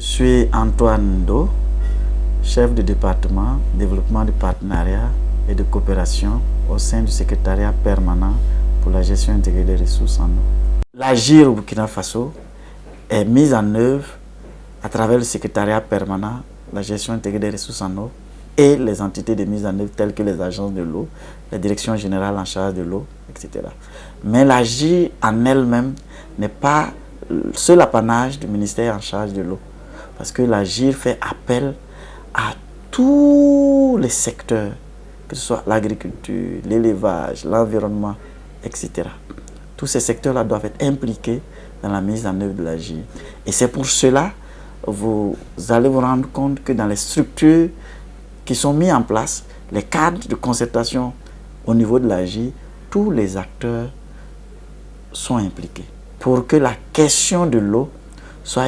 suis Antoine Do, chef de département développement de partenariat et de coopération au sein du secrétariat permanent pour la gestion intégrée des ressources en eau. L'AGIR au Burkina Faso est mise en œuvre à travers le secrétariat permanent, la gestion intégrée des ressources en eau et les entités de mise en œuvre telles que les agences de l'eau, la direction générale en charge de l'eau, etc. Mais l'AGIR en elle-même n'est pas le seul apanage du ministère en charge de l'eau, parce que l'AGIR fait appel à tous les secteurs, que ce soit l'agriculture, l'élevage, l'environnement, etc. Tous ces secteurs-là doivent être impliqués dans la mise en œuvre de l'AGIR. Et c'est pour cela que vous allez vous rendre compte que dans les structures qui sont mises en place, les cadres de concertation au niveau de l'AGIR, tous les acteurs sont impliqués pour que la question de l'eau soit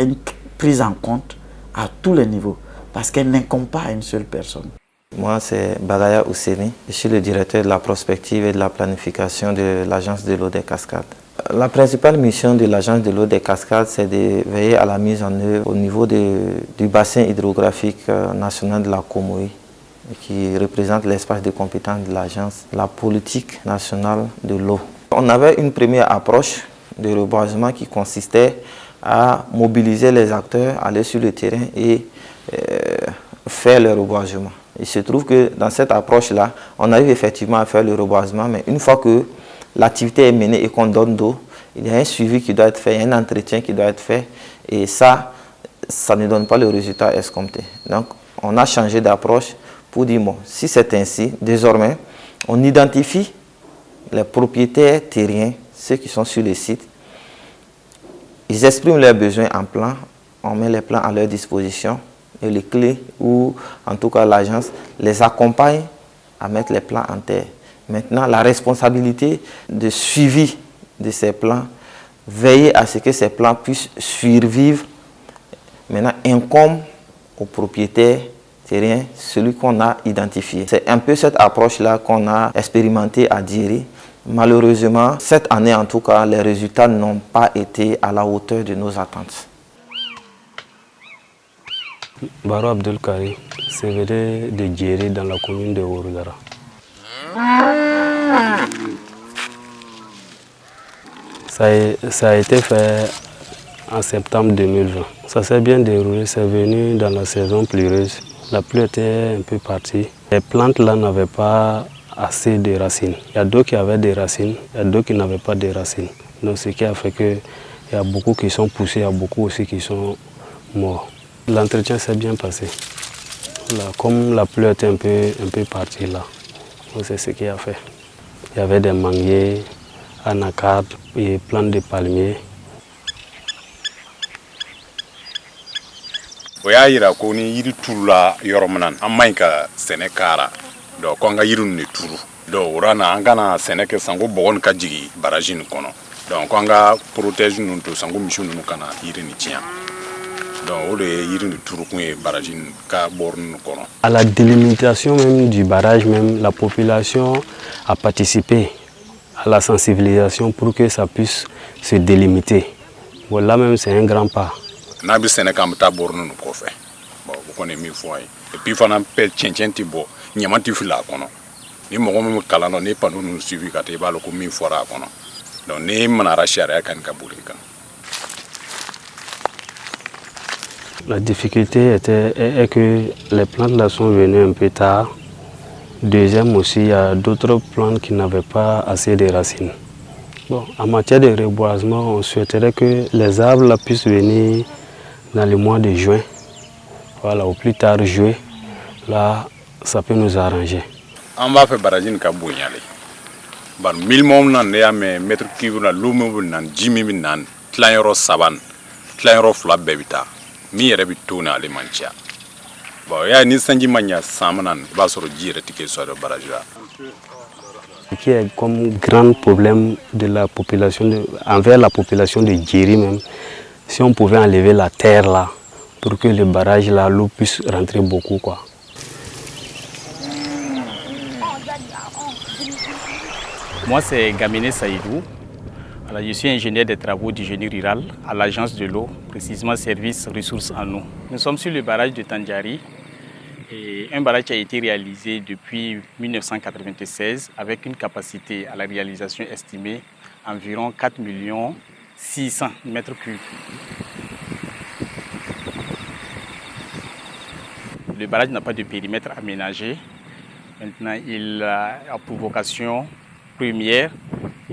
prise en compte à tous les niveaux, parce qu'elle n'incombe pas à une seule personne. Moi, c'est Bagaya Ousseni. Je suis le directeur de la prospective et de la planification de l'Agence de l'eau des Cascades. La principale mission de l'Agence de l'eau des Cascades, c'est de veiller à la mise en œuvre au niveau du bassin hydrographique national de la Comoï, qui représente l'espace de compétence de l'Agence, la politique nationale de l'eau. On avait une première approche de reboisement qui consistait à mobiliser les acteurs, aller sur le terrain et faire le reboisement. Il se trouve que dans cette approche-là, on arrive effectivement à faire le reboisement, mais une fois que l'activité est menée et qu'on donne d'eau, il y a un suivi qui doit être fait, un entretien qui doit être fait, et ça ne donne pas le résultat escompté. Donc, on a changé d'approche pour dire, bon, si c'est ainsi, désormais, on identifie les propriétaires terriens, ceux qui sont sur les sites, ils expriment leurs besoins en plan, on met les plans à leur disposition, et les clés, ou en tout cas l'agence, les accompagne à mettre les plans en terre. Maintenant, la responsabilité de suivi de ces plans, veiller à ce que ces plans puissent survivre, maintenant incombe au propriétaire terrien, celui qu'on a identifié. C'est un peu cette approche-là qu'on a expérimenté à Djeri. Malheureusement, cette année en tout cas, les résultats n'ont pas été à la hauteur de nos attentes. Baro Abdel Kari, CVD de Djeri dans la commune de Ouroudara. Ça a été fait en septembre 2020. Ça s'est bien déroulé, c'est venu dans la saison pluvieuse. La pluie était un peu partie. Les plantes là n'avaient pas assez de racines. Il y a d'autres qui avaient des racines, il y a d'autres qui n'avaient pas de racines. Donc ce qui a fait qu'il y a beaucoup qui sont poussés, il y a beaucoup aussi qui sont morts. L'entretien s'est bien passé. Là, comme la pluie était un peu partie là, c'est ce qui a fait. Il y avait des manguiers, anacardes et plantes de palmiers. O y'a yira ko ni yiri turula yɔrɔ min na an man ɲi ka sɛnɛ k'ara donc ko an ka yiri ninnu de turu donc o la an kana sɛnɛ kɛ sanko bɔgɔ nin ka jigin baraji nin kɔnɔ donc ko an ka protège ninnu to sanko misi ninnu kana yiri nin tiɲɛ donc o de ye yiri nin turu kun ye baraji nin ka bɔrɔ nin kɔnɔ. À la délimitation même du barrage, même la population a participé à la sensibilisation pour que ça puisse se délimiter. Bon, là même c'est un grand pas. N'a bɛ sɛnɛ k'an bɛ taa bɔrɔ ninnu kɔfɛ bon o kɔni ye min fɔ an ye et puis fana cɛncɛn tɛ bɔ ɲaman tɛ fili a kɔnɔ ni mɔgɔ min bɛ kalan na ni panneau ninnu suivi ka taa i b'a dɔn ko min fɔra a kɔnɔ donc ni manara sariya kan ka boli kan. La difficulté est que les plantes là sont venues un peu tard. Deuxième aussi, il y a d'autres plantes qui n'avaient pas assez de racines. Bon, en matière de reboisement, on souhaiterait que les arbres là puissent venir dans le mois de juin. Voilà, au plus tard juillet, là, ça peut nous arranger. An b'a fɛ baraji nin ka bonya le bari minimum na ne y'a mɛn mètre cube la l'eau min bɛ na ji min bɛ na tilanyɔrɔ saba tilanyɔrɔ fila bɛɛ bɛ taa min yɛrɛ bɛ to ni ale man ca bon y'a ye ni sanji ma ɲa san mana i b'a sɔrɔ ji yɛrɛ tɛ kɛ sɔrɔ baraji la. Ce qui est comme grand problème de la population, envers la population de Djeri même, si on pouvait enlever la terre là, pour que le barrage là, l'eau puisse rentrer beaucoup quoi. Moi c'est Gamine Saïdou. Alors, je suis ingénieur des travaux du génie rural à l'agence de l'eau, précisément service ressources en eau. Nous sommes sur le barrage de Tandjari, et un barrage qui a été réalisé depuis 1996 avec une capacité à la réalisation estimée environ 4 600 000 mètres cubes. Le barrage n'a pas de périmètre aménagé. Maintenant, il a pour vocation première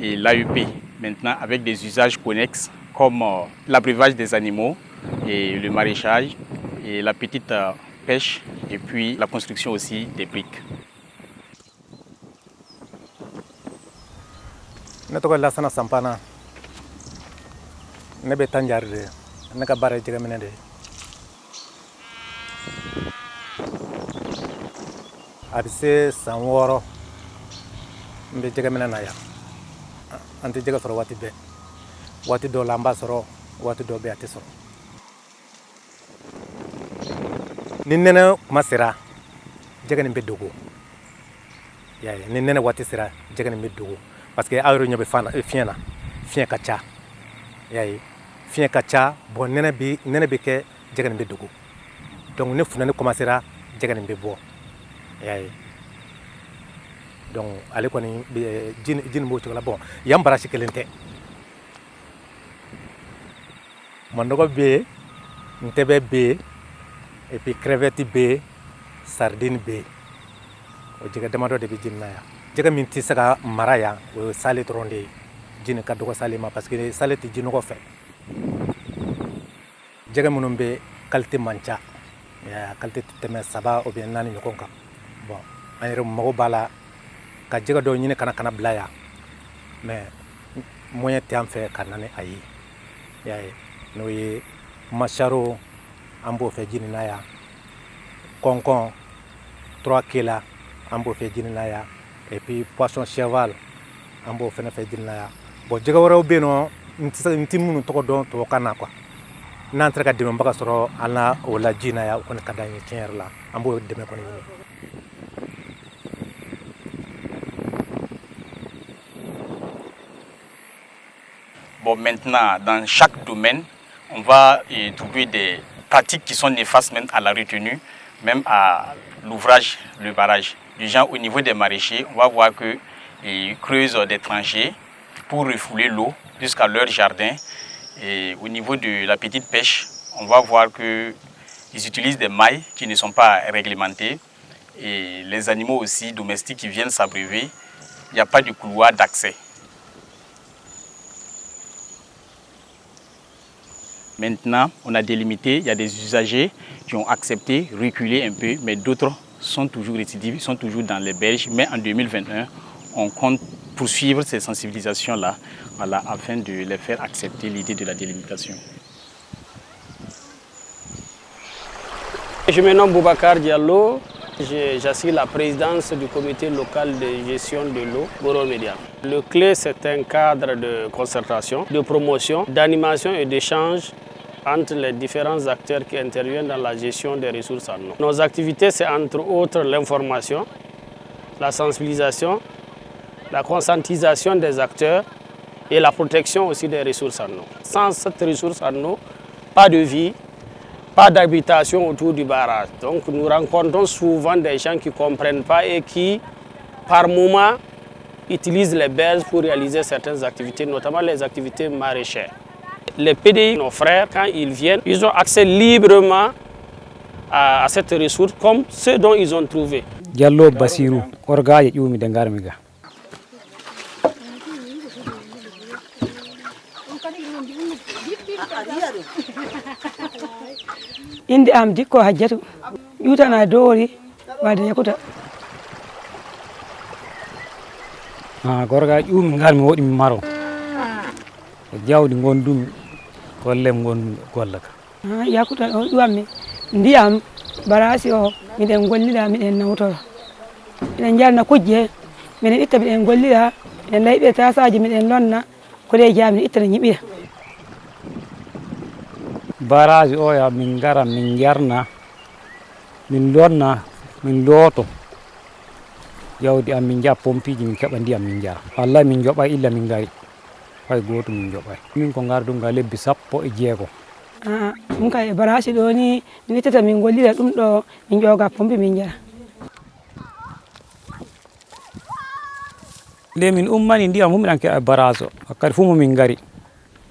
et l'AEP. Maintenant, avec des usages connexes comme l'abreuvage des animaux et le maraîchage et la petite pêche et puis la construction aussi des briques. Ne tɔgɔ Lasana Sampana, ne bɛ Tandjari de, ne ka baara ye jɛgɛminɛ de ye. A bɛ se san 6 n bɛ jɛgɛminɛ na yan. An tɛ jɛgɛ sɔrɔ waati bɛɛ. Waati dɔw la an b'a sɔrɔ, waati dɔw bɛ a tɛ sɔrɔ. Ni nɛnɛ kuma sera, jɛgɛ nin bɛ dogo. Ni nɛnɛ waati sera, jɛgɛ nin bɛ dogo. Parce que aw yɛrɛ ɲɛ bɛ fiɲɛ na, fiɲɛ ka ca. Fiɲɛ ka ca, bon nɛnɛ bɛ kɛ, jɛgɛ nin bɛ dogo. Donc ni funtɛni commencera, jɛgɛ nin bɛ bɔ. Donc ale kɔni jini b'o cogo la. Bon yan barasi kelen tɛ. Manɔgɔ bɛ yen, ntɛbɛ bɛ yen, et puis crevette bɛ yen, sardine bɛ yen. O jɛgɛ damadɔ de bɛ jini na yan. Jɛgɛ min tɛ se ka mara yan, o ye sale dɔrɔn de ye. Jini ka dɔgɔ sale ma parce que sale tɛ jinɔgɔ fɛ. Jɛgɛ minnu bɛ qualité man ca. Qualité tɛ tɛmɛ 3 ou bien 4 ɲɔgɔn kan. Bon an yɛrɛ mago b'a la ka jɛgɛ dɔw ɲini kana bila yan. Mais moyen tɛ an fɛ ka na ni a ye. N'o ye macharo an b'o fɛ jini na yan. Kɔnkɔn 3 kila an b'o fɛ jini na yan. Et puis poisson cheval an b'o fɛnɛ fɛ jini na yan. Bon jɛgɛ wɛrɛw bɛ yen nɔ n tɛ minnu tɔgɔ dɔn tubabukan na quoi. N'an sera ka dɛmɛbaga sɔrɔ an na o la ji na yan, o kɔni ka d'an ye tiɲɛ yɛrɛ la. An b'o dɛmɛ kɔni ɲini. Bon, maintenant, dans chaque domaine, on va trouver des pratiques qui sont néfastes même à la retenue, même à l'ouvrage, le barrage. Du genre, au niveau des maraîchers, on va voir qu'ils creusent des tranchées pour refouler l'eau jusqu'à leur jardin. Et au niveau de la petite pêche, on va voir qu'ils utilisent des mailles qui ne sont pas réglementées. Et les animaux aussi domestiques qui viennent s'abreuver, il n'y a pas de couloir d'accès. Maintenant, on a délimité, il y a des usagers qui ont accepté, reculé un peu, mais d'autres sont toujours récidives, sont toujours dans les berges. Mais en 2021, on compte poursuivre ces sensibilisations-là, voilà, afin de les faire accepter l'idée de la délimitation. Je me nomme Boubacar Diallo, j'assure la présidence du comité local de gestion de l'eau, Boro Média. Le CLE, c'est un cadre de concertation, de promotion, d'animation et d'échange entre les différents acteurs qui interviennent dans la gestion des ressources en eau. Nos activités, c'est entre autres l'information, la sensibilisation, la conscientisation des acteurs et la protection aussi des ressources en eau. Sans cette ressource en eau, pas de vie, pas d'habitation autour du barrage. Donc nous rencontrons souvent des gens qui ne comprennent pas et qui, par moment, utilisent les berges pour réaliser certaines activités, notamment les activités maraîchères. Les PDI, nos frères, quand ils viennent, ils ont accès librement à cette ressource comme ceux dont ils ont trouvé. Diallo Basiru, orga yumi dengarmiga. Inde am dikko hajjatu yutana dowri wade yakuta gorga yumi ngal mi wodi mi maro jawdi gondumi gollem gon gollaka yakuta o duwammi ndiyam barasi o miden gollida miden nawtoro miden jalna kujje miden itta miden gollida miden laybe tasaji miden lonna ko de jami itta nyibida barasi o ya min gara min jarna min lonna min loto jawdi am min ja pompiji min keba ndiyam min jara wallahi min joba illa min gari hay goto min joɓay min ko gardunga lebbi 16 ɗum kay e barasi ɗo ni min ittata min gollira ɗum ɗo min ƴooga pompe min jara. nde min ummani ndiyam fu miɗan keɓa barage o wakkati fu mo min gari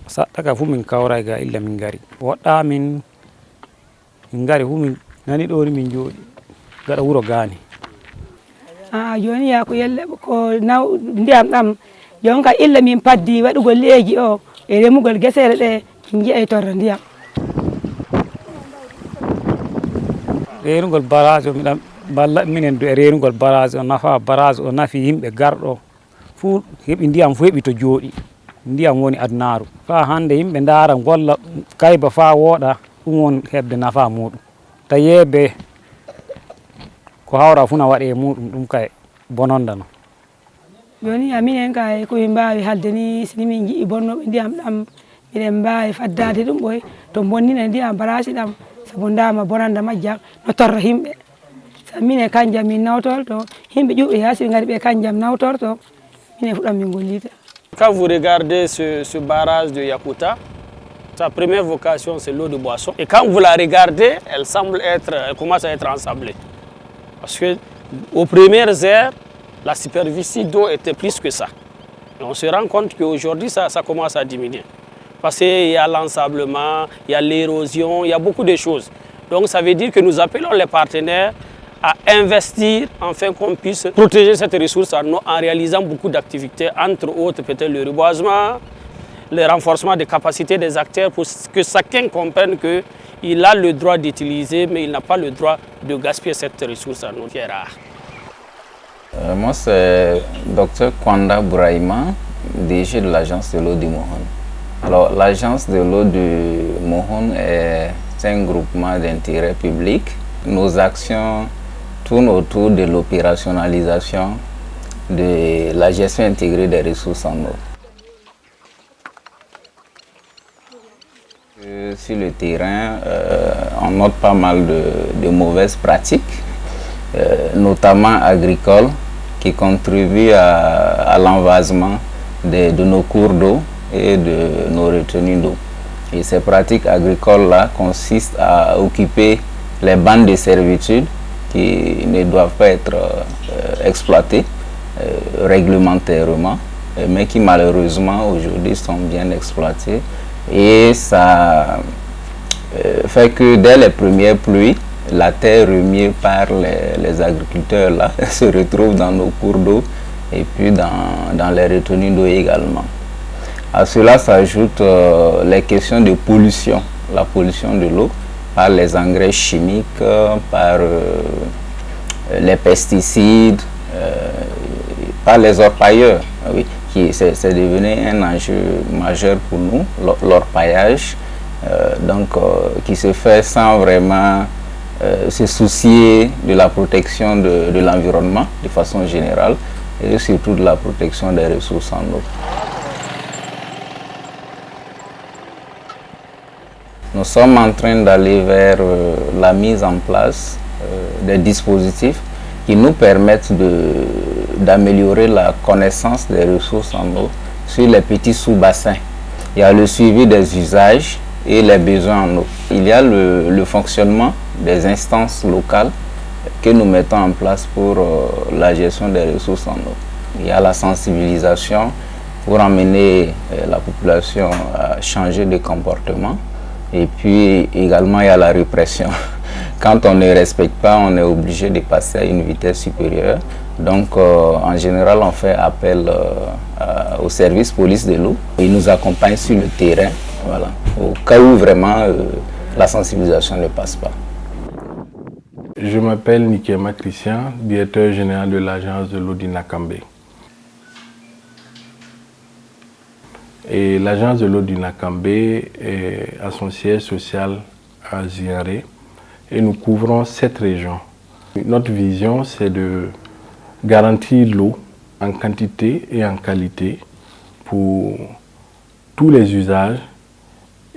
saɗɗa ka fu min kawray ga illa min gari woɗɗa min gari fu min nani ɗo ni min jooɗi gaɗa wuro Gani. Joni ya ko yelle ko naw ndiyam ɗam jon ka illa min paddi waɗugol leegi o e remugol gesere ɗe min jiiya e torra ndiyam. renugol barage o miɗan balla minen do e renugol barage o nafa barage o nafi yimɓe garɗo fu heɓi ndiyam fu heɓi to jooɗi ndiyam woni adnaru fa hande yimɓe ndaara golla kayba fa wooɗa ɗum won hebde nafa muɗum ta yeebe ko hawra fu na waɗe muɗum ɗum kay bononda no. Joni minen kay komin mbawi halde ni sini min jiiɗi bonnoɓe ndiyam ɗam miɗen mbawi faddade ɗum ɓoy to bonnina ndiyam barasi ɗam sabu ndama bonanda majjam no torra himɓe sa mine kanjam min nawtorto himɓe ƴuɓɓe yasi ɓe gari ɓe kanjam nawtorto minen fuɗɗam min gollita. Quand vous regardez ce barrage de Yakuta, sa première vocation c'est l'eau de boisson. Et quand vous la regardez, elle commence à être ensablée. Parce que aux premières heures, la superficie d'eau était plus que ça. Et on se rend compte qu'aujourd'hui, ça commence à diminuer. Parce qu'il y a l'ensablement, il y a l'érosion, il y a beaucoup de choses. Donc ça veut dire que nous appelons les partenaires à investir afin qu'on puisse protéger cette ressource en réalisant beaucoup d'activités, entre autres peut-être le reboisement, le renforcement des capacités des acteurs pour que chacun comprenne qu'il a le droit d'utiliser, mais il n'a pas le droit de gaspiller cette ressource en eau qui est rare. Moi, c'est Dr Kwanda Bouraïma, DG de l'agence de l'eau du Mohon. Alors, l'agence de l'eau du Mohon est un groupement d'intérêt public. Nos actions tournent autour de l'opérationnalisation de la gestion intégrée des ressources en eau. Sur le terrain, on note pas mal de mauvaises pratiques, notamment agricoles, qui contribuent à l'envasement de nos cours d'eau et de nos retenues d'eau. Et ces pratiques agricoles-là consistent à occuper les bandes de servitude qui ne doivent pas être exploitées réglementairement, mais qui malheureusement aujourd'hui sont bien exploitées. Et ça fait que dès les premières pluies, la terre remuée par les agriculteurs là, se retrouve dans nos cours d'eau et puis dans les retenues d'eau également. À cela s'ajoutent les questions de pollution, la pollution de l'eau par les engrais chimiques, par les pesticides, par les orpailleurs. Oui, c'est devenu un enjeu majeur pour nous, l'orpaillage, qui se fait sans vraiment se soucier de la protection de l'environnement de façon générale et surtout de la protection des ressources en eau. Nous sommes en train d'aller vers la mise en place des dispositifs qui nous permettent d'améliorer la connaissance des ressources en eau sur les petits sous-bassins. Il y a le suivi des usages et les besoins en eau. Il y a le fonctionnement des instances locales que nous mettons en place pour la gestion des ressources en eau. Il y a la sensibilisation pour amener la population à changer de comportement. Et puis également il y a la répression. Quand on ne respecte pas, on est obligé de passer à une vitesse supérieure. Donc en général on fait appel au service police de l'eau. Ils nous accompagnent sur le terrain, voilà, au cas où vraiment la sensibilisation ne passe pas. Je m'appelle Nikema Christian, directeur général de l'agence de l'eau du Nakambe. Et l'agence de l'eau du Nakambe a son siège social à Ziaré et nous couvrons 7 régions. Notre vision, c'est de garantir l'eau en quantité et en qualité pour tous les usages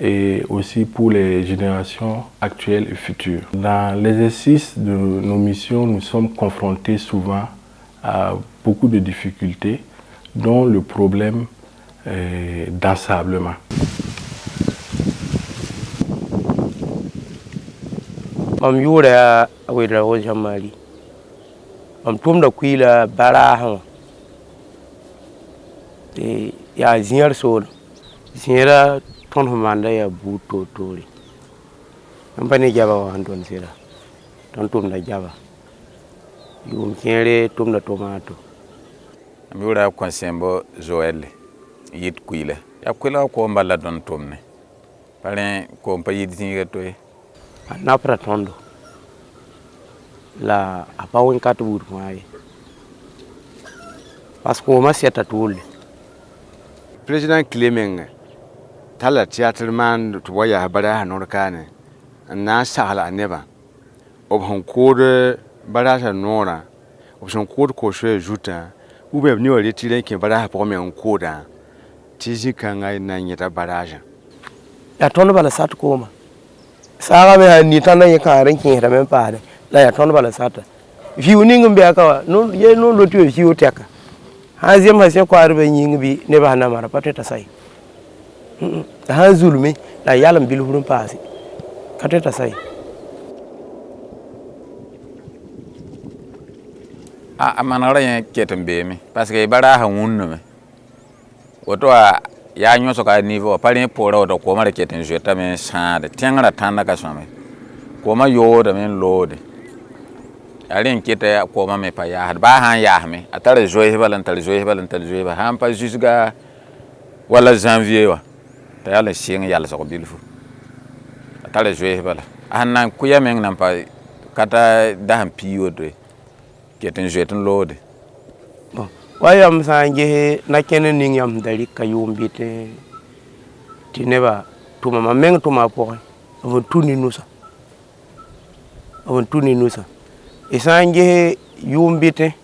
et aussi pour les générations actuelles et futures. Dans l'exercice de nos missions, nous sommes confrontés souvent à beaucoup de difficultés, dont le problème d'ensablement. Mam yura awira o jamali. Mam tumda kuila baraha. Ya zinyar sol. Zinyara ton humanda ya buto tori. Ambani jaba wa handon sira. Ton tumda jaba. Yum kere tumda tomato. Yura konsembo Joel yit kuila. Ya kuila ko mbala don tumne. Pare ko mpa yit zinyara toy. Napra tondo la apawin katubur mai parce que ma siata toule président Clément tala théâtre man to waya bara hanor kane na sala neba ob hon code bara nora ob son code ko shwe juta ou be ni wali tire ke bara pa me on code tiji kanga na nyeta baraja ya tondo bala sat koma saga me ni tanda ye kan rankin hera men paade la ya tondo bala sata fiu ningum be aka no ye no lotio fiu teka hazem hase ko arbe nying bi ne ba na mara pateta sai ha zulmi la yalam bil hurun paasi kateta sai manara ye ketem be mi parce que bara ha wunno me oto ya nyo so ka niveau pare pora do ko mara keten jeta men sande tengra tanda ka some ko ma yo da men lode alen kete ko ma me pa ya ba han ya me atare joye balantal joye ba han pa jusqu'à wala janvier wa ta yalla sing yalla so ko bilfu atare joye bala han ku ya men nan pa kata da han piyo do keten jeton lode bon wayam sanje na kenen ning yam dari kayumbite tineba tuma mameng tuma po avon tuni nusa isanje yumbite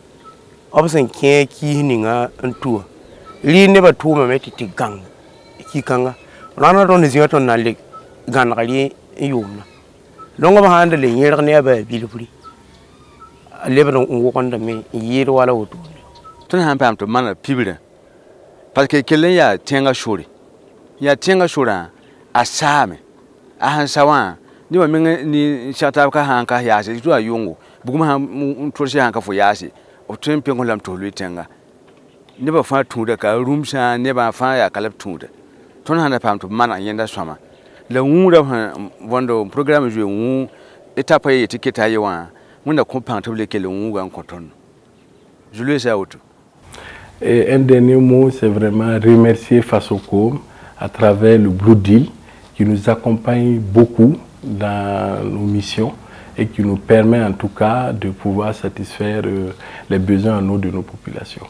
obsen ke ki ninga antua li neba tuma meti tigang ki kanga rana don ziyato na le gan gali yumna longo ba hande le nyir ne ba bilfuri leba don wokonda me yiro wala wotu ton han pam to mana pibira parce que kelen ya tenga shuri ya tenga shura asame ahan sawa ni wa men ni shata ka han ka ya se tu ayungu buguma han to se han ka fo ya se o tun pe ngolam to lu tenga ni ba fa tu da ka room sha ne ba fa ya kalab tu da ton han pam to mana yenda swama la wura vondo programme jouer wu étape yi ticket ayewa muna comprendre table que le wu gan koton je le sais auto. Et un dernier mot, c'est vraiment remercier Fasocom à travers le Blue Deal qui nous accompagne beaucoup dans nos missions et qui nous permet en tout cas de pouvoir satisfaire les besoins en eau de nos populations.